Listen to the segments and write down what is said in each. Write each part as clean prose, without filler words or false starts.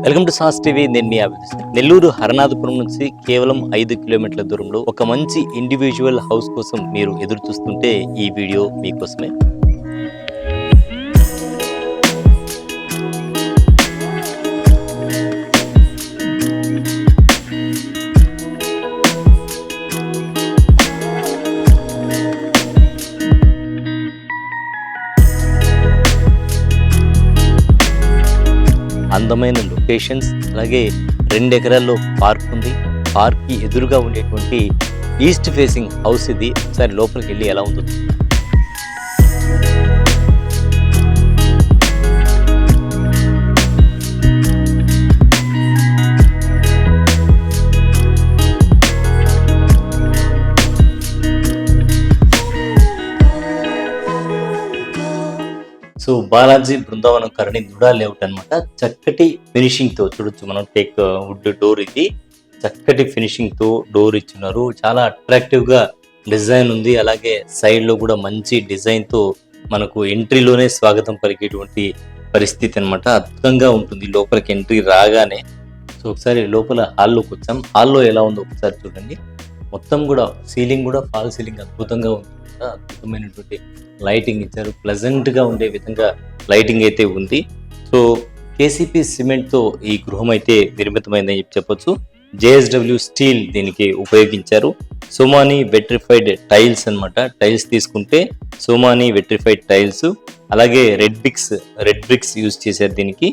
Welcome to sauce TV. నేను మీ అభిజిత్. నెల్లూరు హరనాథపురం నుంచి కేవలం 5 కిలోమీటర్ల దూరంలో ఒక మంచి ఇండివిజువల్ హౌస్ కోసం మీరు ఎదురు చూస్తుంటే ఈ వీడియో మీకోసమే. అందమైన లొకేషన్స్, అలాగే 2 ఎకరాల్లో పార్క్ ఉంది. పార్క్ కి ఎదురుగా ఉండేటువంటి ఈస్ట్ ఫేసింగ్ హౌస్ ఇది. ఒకసారి లోపలికి వెళ్ళి ఎలా ఉందో. సో బాలాజీ బృందావనం కరణి దుడా లేఅవుట్ అనమాట. చక్కటి ఫినిషింగ్ తో చూడొచ్చు మనం. టేక్ వుడ్ డోర్, ఇది చక్కటి ఫినిషింగ్ తో డోర్ ఇచ్చున్నారు. చాలా అట్రాక్టివ్ గా డిజైన్ ఉంది. అలాగే సైడ్ లో కూడా మంచి డిజైన్ తో మనకు ఎంట్రీలోనే స్వాగతం పలికేటువంటి పరిస్థితి అనమాట. అద్భుతంగా ఉంటుంది లోపలికి ఎంట్రీ రాగానే. సో ఒకసారి లోపల హాల్లోకి వచ్చాం. హాల్లో ఎలా ఉందో ఒకసారి చూడండి. మొత్తం కూడా సీలింగ్ కూడా ఫాల్ సీలింగ్ అద్భుతంగా ఉంది. అద్భుతమైనటువంటి లైటింగ్ ఇచ్చారు. ప్లెజెంట్ గా ఉండే విధంగా లైటింగ్ అయితే ఉంది. సో కేసీపీ సిమెంట్ తో ఈ గృహం అయితే నిర్మితమైందని చెప్పొచ్చు. జేఎస్డబ్ల్యూ స్టీల్ దీనికి ఉపయోగించారు. సోమాని వెట్రిఫైడ్ టైల్స్ అన్నమాట. టైల్స్ తీసుకుంటే సోమాని వెట్రిఫైడ్ టైల్స్, అలాగే రెడ్ బ్రిక్స్ యూజ్ చేశారు దీనికి.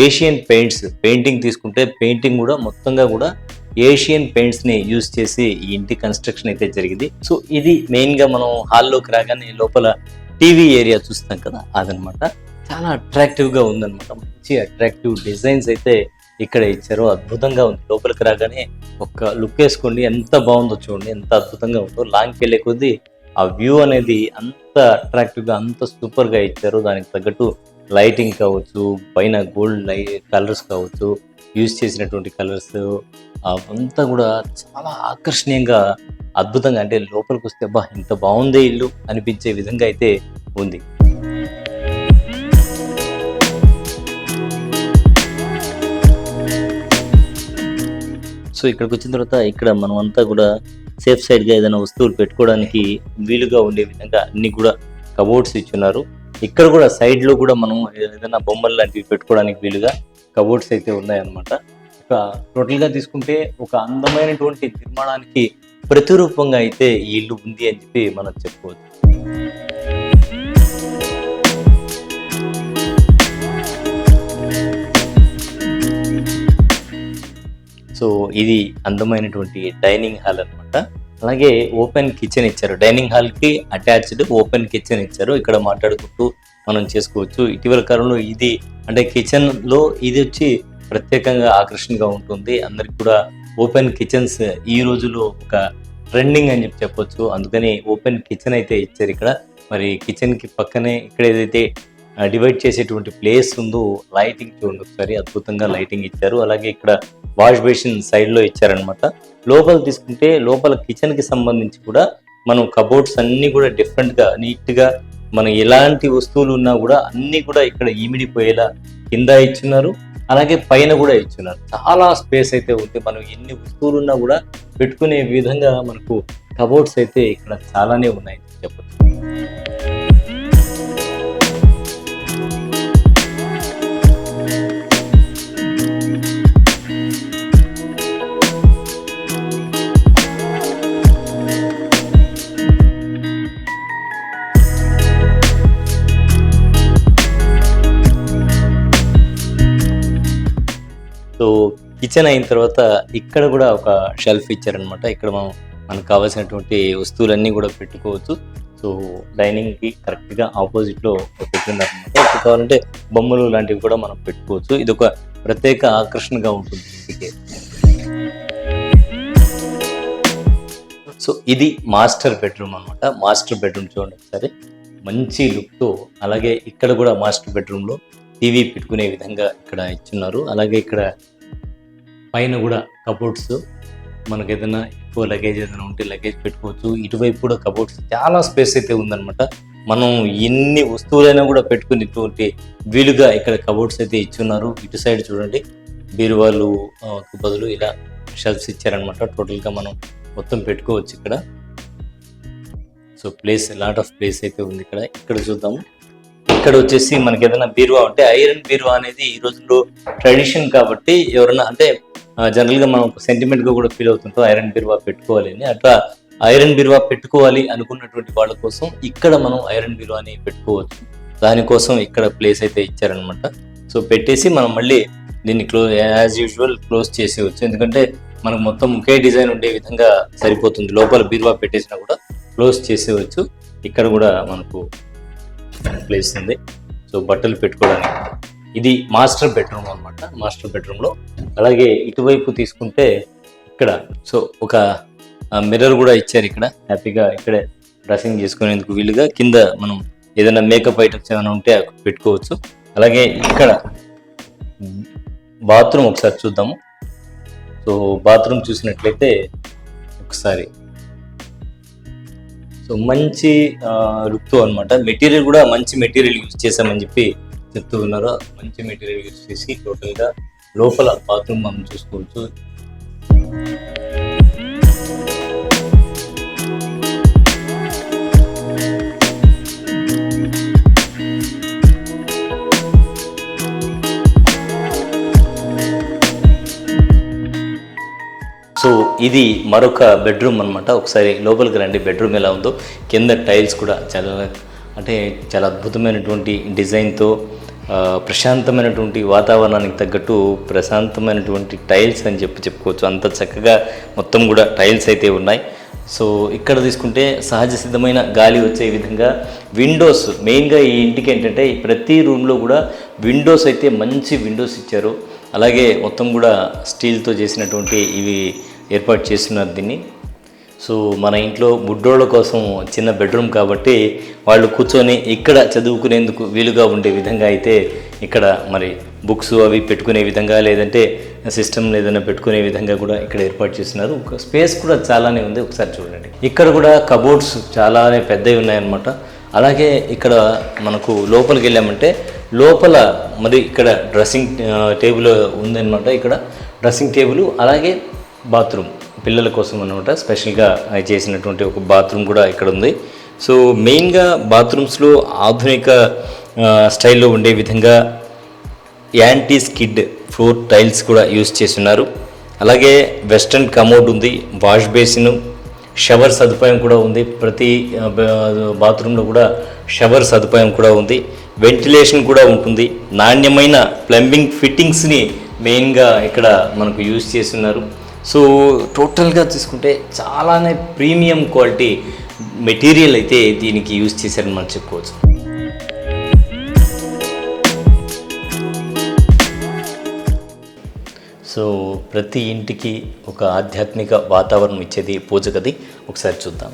ఏషియన్ పెయింట్స్, పెయింటింగ్ తీసుకుంటే పెయింటింగ్ కూడా మొత్తంగా కూడా ఏషియన్ పెయింట్స్ ని యూజ్ చేసి ఈ ఇంటి కన్స్ట్రక్షన్ అయితే జరిగింది. సో ఇది మెయిన్ గా మనం హాల్లోకి రాగానే లోపల టీవీ ఏరియా చూస్తాం కదా, అదనమాట. చాలా అట్రాక్టివ్ గా ఉందన్నమాట. మంచి అట్రాక్టివ్ డిజైన్స్ అయితే ఇక్కడ ఇచ్చారు. అద్భుతంగా ఉంది. లోపలికి రాగానే ఒక లుక్ వేసుకోండి, ఎంత బాగుందో చూడండి, ఎంత అద్భుతంగా ఉందో. లాంగ్కి వెళ్ళే కొద్దీ ఆ వ్యూ అనేది అంత అట్రాక్టివ్ గా, అంత సూపర్ గా ఇచ్చారు. దానికి తగ్గట్టు లైటింగ్ కావచ్చు, పైన గోల్డ్ కలర్స్ కావచ్చు, యూజ్ చేసినటువంటి కలర్స్ అవంతా కూడా చాలా ఆకర్షణీయంగా, అద్భుతంగా, అంటే లోపలికి వస్తే అబ్బా ఇంత బాగుందే ఇల్లు అనిపించే విధంగా అయితే ఉంది. సో ఇక్కడికి వచ్చిన తర్వాత ఇక్కడ మనం అంతా కూడా సేఫ్ సైడ్ గా ఏదైనా వస్తువులు పెట్టుకోవడానికి వీలుగా ఉండే విధంగా అన్ని కూడా కబోర్డ్స్ ఇచ్చున్నారు. ఇక్కడ కూడా సైడ్ లో కూడా మనం ఏదైనా బొమ్మలు లాంటివి పెట్టుకోవడానికి వీలుగా కబోర్డ్స్ అయితే ఉన్నాయన్నమాట. టోటల్ గా తీసుకుంటే ఒక అందమైనటువంటి నిర్మాణానికి ప్రతిరూపంగా అయితే ఈ ఇల్లు ఉంది అని చెప్పి మనం చెప్పుకోవచ్చు. సో ఇది అందమైనటువంటి డైనింగ్ హాల్ అన్నమాట. అలాగే ఓపెన్ కిచెన్ ఇచ్చారు. డైనింగ్ హాల్ కి అటాచ్డ్ ఓపెన్ కిచెన్ ఇచ్చారు. ఇక్కడ మాట్లాడుకుంటూ మనం చేసుకోవచ్చు. ఇటీవల కాలంలో ఇది అంటే కిచెన్ లో ఇది వచ్చి ప్రత్యేకంగా ఆకర్షణగా ఉంటుంది. అందరికి కూడా ఓపెన్ కిచెన్స్ ఈ రోజుల్లో ఒక ట్రెండింగ్ అని చెప్పొచ్చు. అందుకని ఓపెన్ కిచెన్ అయితే ఇచ్చారు ఇక్కడ. మరి కిచెన్ కి పక్కనే ఇక్కడ ఏదైతే డివైడ్ చేసేటువంటి ప్లేస్ ఉందో, లైటింగ్ చూడండి ఒకసారి, అద్భుతంగా లైటింగ్ ఇచ్చారు. అలాగే ఇక్కడ వాష్ బేసిన్ సైడ్ లో ఇచ్చారనమాట. లోపల తీసుకుంటే లోపల కిచెన్ కి సంబంధించి కూడా మనం కబోర్డ్స్ అన్ని కూడా డిఫరెంట్ గా, నీట్ గా, మనం ఎలాంటి వస్తువులు ఉన్నా కూడా అన్ని కూడా ఇక్కడ ఈమిడిపోయేలా కింద ఇచ్చున్నారు. అలాగే పైన కూడా ఇచ్చున్నారు. చాలా స్పేస్ అయితే ఉంది. మనం ఎన్ని వస్తువులు ఉన్నా కూడా పెట్టుకునే విధంగా మనకు కబోర్డ్స్ అయితే ఇక్కడ చాలానే ఉన్నాయి చెప్పచ్చు. సో కిచెన్ అయిన తర్వాత ఇక్కడ కూడా ఒక షెల్ఫ్ ఇచ్చారనమాట. ఇక్కడ మనకు కావాల్సినటువంటి వస్తువులన్నీ కూడా పెట్టుకోవచ్చు. సో డైనింగ్ కి కరెక్ట్ గా ఆపోజిట్ లో పెట్టిందనమాట. ఇప్పుడు కావాలంటే బొమ్మలు లాంటివి కూడా మనం పెట్టుకోవచ్చు. ఇది ఒక ప్రత్యేక ఆకర్షణగా ఉంటుంది ఇంటికి. సో ఇది మాస్టర్ బెడ్రూమ్ అనమాట. మాస్టర్ బెడ్రూమ్ చూడండి ఒకసారి, మంచి లుక్ తో. అలాగే ఇక్కడ కూడా మాస్టర్ బెడ్రూమ్ లో టీవీ పెట్టుకునే విధంగా ఇక్కడ ఇచ్చున్నారు. అలాగే ఇక్కడ పైన కూడా కబోర్డ్స్, మనకు ఏదైనా ఎక్కువ లగేజ్ ఏదైనా ఉంటే లగేజ్ పెట్టుకోవచ్చు. ఇటువైపు కూడా కబోర్డ్స్, చాలా స్పేస్ అయితే ఉందన్నమాట. మనం ఎన్ని వస్తువులైనా కూడా పెట్టుకునేటువంటి వీలుగా ఇక్కడ కబోర్డ్స్ అయితే ఇచ్చున్నారు. ఇటు సైడ్ చూడండి, బీరువాలు బదులు ఇలా షెల్ఫ్స్ ఇచ్చారనమాట. టోటల్గా మనం మొత్తం పెట్టుకోవచ్చు ఇక్కడ. So place lot of place అయితే ఉంది ఇక్కడ. ఇక్కడ చూద్దాము. ఇక్కడ వచ్చేసి మనకి ఏదైనా బీరువా ఉంటే ఐరన్ బీరువా అనేది ఈ రోజుల్లో ట్రెడిషన్ కాబట్టి ఎవరైనా అంటే జనరల్గా మనం సెంటిమెంట్గా కూడా ఫీల్ అవుతుంటాం ఐరన్ బీరువా పెట్టుకోవాలి అని. అట్లా ఐరన్ బీరువా పెట్టుకోవాలి అనుకున్నటువంటి వాళ్ళ కోసం ఇక్కడ మనం ఐరన్ బీరువాని పెట్టుకోవచ్చు. దానికోసం ఇక్కడ ప్లేస్ అయితే ఇచ్చారనమాట. సో పెట్టేసి మనం మళ్ళీ దీన్ని యాజ్ యూజువల్ క్లోజ్ చేసేవచ్చు. ఎందుకంటే మనకు మొత్తం ఒకే డిజైన్ ఉండే విధంగా సరిపోతుంది. లోపల బీరువా పెట్టేసినా కూడా క్లోజ్ చేసేవచ్చు. ఇక్కడ కూడా మనకు ప్లేస్ ఉంది. సో బట్టలు పెట్టుకోవడానికి ఇది మాస్టర్ బెడ్రూమ్ అనమాట. మాస్టర్ బెడ్రూమ్లో అలాగే ఇటువైపు తీసుకుంటే ఇక్కడ సో ఒక మిర్రర్ కూడా ఇచ్చారు ఇక్కడ. హ్యాపీగా ఇక్కడే డ్రెస్సింగ్ చేసుకునేందుకు వీలుగా కింద మనం ఏదైనా మేకప్ ఐటమ్స్ ఏమైనా ఉంటే పెట్టుకోవచ్చు. అలాగే ఇక్కడ బాత్రూమ్ ఒకసారి చూద్దాము. సో బాత్రూమ్ చూసినట్లయితే ఒకసారి సో మంచి లుక్తో అనమాట. మెటీరియల్ కూడా మంచి మెటీరియల్ యూజ్ చేసామని చెప్పి చెప్తూ ఉన్నారు. మంచి మెటీరియల్ యూజ్ చేసి టోటల్గా లోపల బాత్రూమ్ మనం చూసుకోవచ్చు. సో ఇది మరొక బెడ్రూమ్ అనమాట. ఒకసారి లోపలికి రండి, బెడ్రూమ్ ఎలా ఉందో. కింద టైల్స్ కూడా చాలా అద్భుతమైనటువంటి డిజైన్తో ప్రశాంతమైనటువంటి వాతావరణానికి తగ్గట్టు ప్రశాంతమైనటువంటి టైల్స్ అని చెప్పుకోవచ్చు. అంత చక్కగా మొత్తం కూడా టైల్స్ అయితే ఉన్నాయి. సో ఇక్కడ తీసుకుంటే సహజ సిద్ధమైన గాలి వచ్చే విధంగా విండోస్, మెయిన్గా ఈ ఇంటికి ఏంటంటే ప్రతి రూమ్లో కూడా విండోస్ అయితే మంచి విండోస్ ఇచ్చారు. అలాగే మొత్తం కూడా స్టీల్తో చేసినటువంటి ఇవి ఏర్పాటు చేస్తున్నారు దీన్ని. సో మన ఇంట్లో బుడ్డోళ్ళ కోసం చిన్న బెడ్రూమ్ కాబట్టి వాళ్ళు కూర్చొని ఇక్కడ చదువుకునేందుకు వీలుగా ఉండే విధంగా అయితే ఇక్కడ మరి బుక్స్ అవి పెట్టుకునే విధంగా, లేదంటే సిస్టమ్ ఏదైనా పెట్టుకునే విధంగా కూడా ఇక్కడ ఏర్పాటు చేస్తున్నారు. స్పేస్ కూడా చాలానే ఉంది, ఒకసారి చూడండి. ఇక్కడ కూడా కబోర్డ్స్ చాలానే పెద్దవి ఉన్నాయన్నమాట. అలాగే ఇక్కడ మనకు లోపలికి వెళ్ళామంటే లోపల మరి ఇక్కడ డ్రెస్సింగ్ టేబుల్ ఉందన్నమాట. ఇక్కడ డ్రెస్సింగ్ టేబుల్ అలాగే బాత్రూమ్ పిల్లల కోసం అనమాట స్పెషల్గా చేసినటువంటి ఒక బాత్రూమ్ కూడా ఇక్కడ ఉంది. సో మెయిన్గా బాత్రూమ్స్లో ఆధునిక స్టైల్లో ఉండే విధంగా యాంటీ స్కిడ్ ఫ్లోర్ టైల్స్ కూడా యూజ్ చేస్తున్నారు. అలాగే వెస్ట్రన్ కమోడ్ ఉంది, వాష్ బేసిన్, షవర్ సదుపాయం కూడా ఉంది. ప్రతి బాత్రూంలో కూడా షవర్ సదుపాయం కూడా ఉంది. వెంటిలేషన్ కూడా ఉంటుంది. నాణ్యమైన ప్లంబింగ్ ఫిట్టింగ్స్ని మెయిన్గా ఇక్కడ మనకు యూజ్ చేస్తున్నారు. సో టోటల్గా తీసుకుంటే చాలానే ప్రీమియం క్వాలిటీ మెటీరియల్ అయితే దీనికి యూజ్ చేశారని మనం చెప్పుకోవచ్చు. సో ప్రతి ఇంటికి ఒక ఆధ్యాత్మిక వాతావరణం ఇచ్చేది పూజ గది. ఒకసారి చూద్దాం.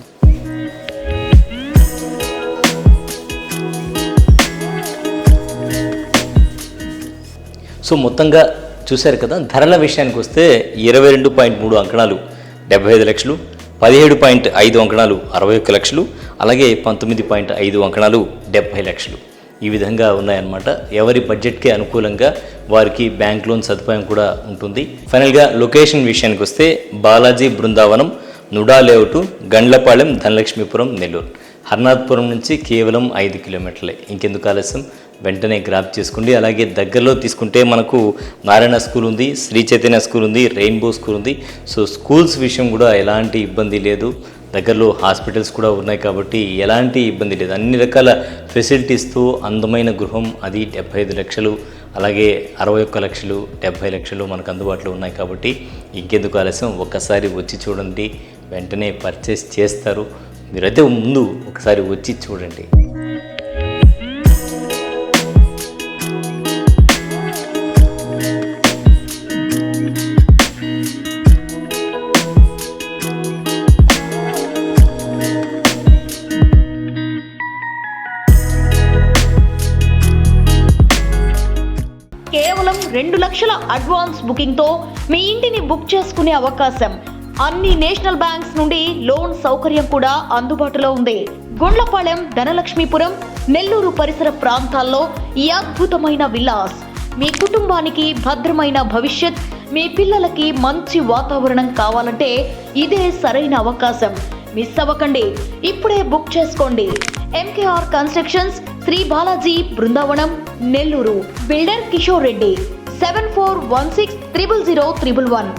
సో మొత్తంగా చూశారు కదా. ధరల విషయానికి వస్తే 22.3 అంకణాలు 75 లక్షలు, 17.5 అంకణాలు 61 లక్షలు, అలాగే 19.5 అంకణాలు 70 లక్షలు. ఈ విధంగా ఉన్నాయన్నమాట. ఎవరి బడ్జెట్కి అనుకూలంగా వారికి బ్యాంక్ లోన్ సదుపాయం కూడా ఉంటుంది. ఫైనల్గా లొకేషన్ విషయానికి వస్తే బాలాజీ బృందావనం, నుడా లేఅవుట్, గండ్లపాళెం, ధనలక్ష్మీపురం, నెల్లూరు. హర్నాథ్పురం నుంచి కేవలం 5 కిలోమీటర్లే. ఇంకెందుకు ఆలస్యం, వెంటనే గ్రాప్ చేసుకోండి. అలాగే దగ్గరలో తీసుకుంటే మనకు నారాయణ స్కూల్ ఉంది, శ్రీ చైతన్య స్కూల్ ఉంది, రెయిన్బో స్కూల్ ఉంది. సో స్కూల్స్ విషయం కూడా ఎలాంటి ఇబ్బంది లేదు. దగ్గరలో హాస్పిటల్స్ కూడా ఉన్నాయి కాబట్టి ఎలాంటి ఇబ్బంది లేదు. అన్ని రకాల ఫెసిలిటీస్తో అందమైన గృహం, అది 75 లక్షలు, అలాగే 61 లక్షలు, 70 లక్షలు మనకు అందుబాటులో ఉన్నాయి. కాబట్టి ఇంకెందుకు ఆలస్యం, ఒక్కసారి వచ్చి చూడండి, వెంటనే పర్చేస్ చేస్తారు. మీరైతే ముందు ఒకసారి వచ్చి చూడండి. కేవలం 2 లక్షల అడ్వాన్స్ బుకింగ్తో మీ ఇంటిని బుక్ చేసుకునే అవకాశం. అన్ని నేషనల్ బ్యాంక్స్ నుండి లోన్ సౌకర్యం కూడా అందుబాటులో ఉంది. గుండ్లపాళెం, ధనలక్ష్మీపురం, నెల్లూరు పరిసర ప్రాంతాల్లో ఈ అద్భుతమైన విల్లాస్ మీ కుటుంబానికి భద్రమైన భవిష్యత్, మీ పిల్లలకి మంచి వాతావరణం కావాలంటే ఇదే సరైన అవకాశం. మిస్ అవ్వకండి, ఇప్పుడే బుక్ చేసుకోండి. MKR constructions, Sri Balaji, Brindavanam, Nellore. Builder Kishore Reddy. 7416 000 111.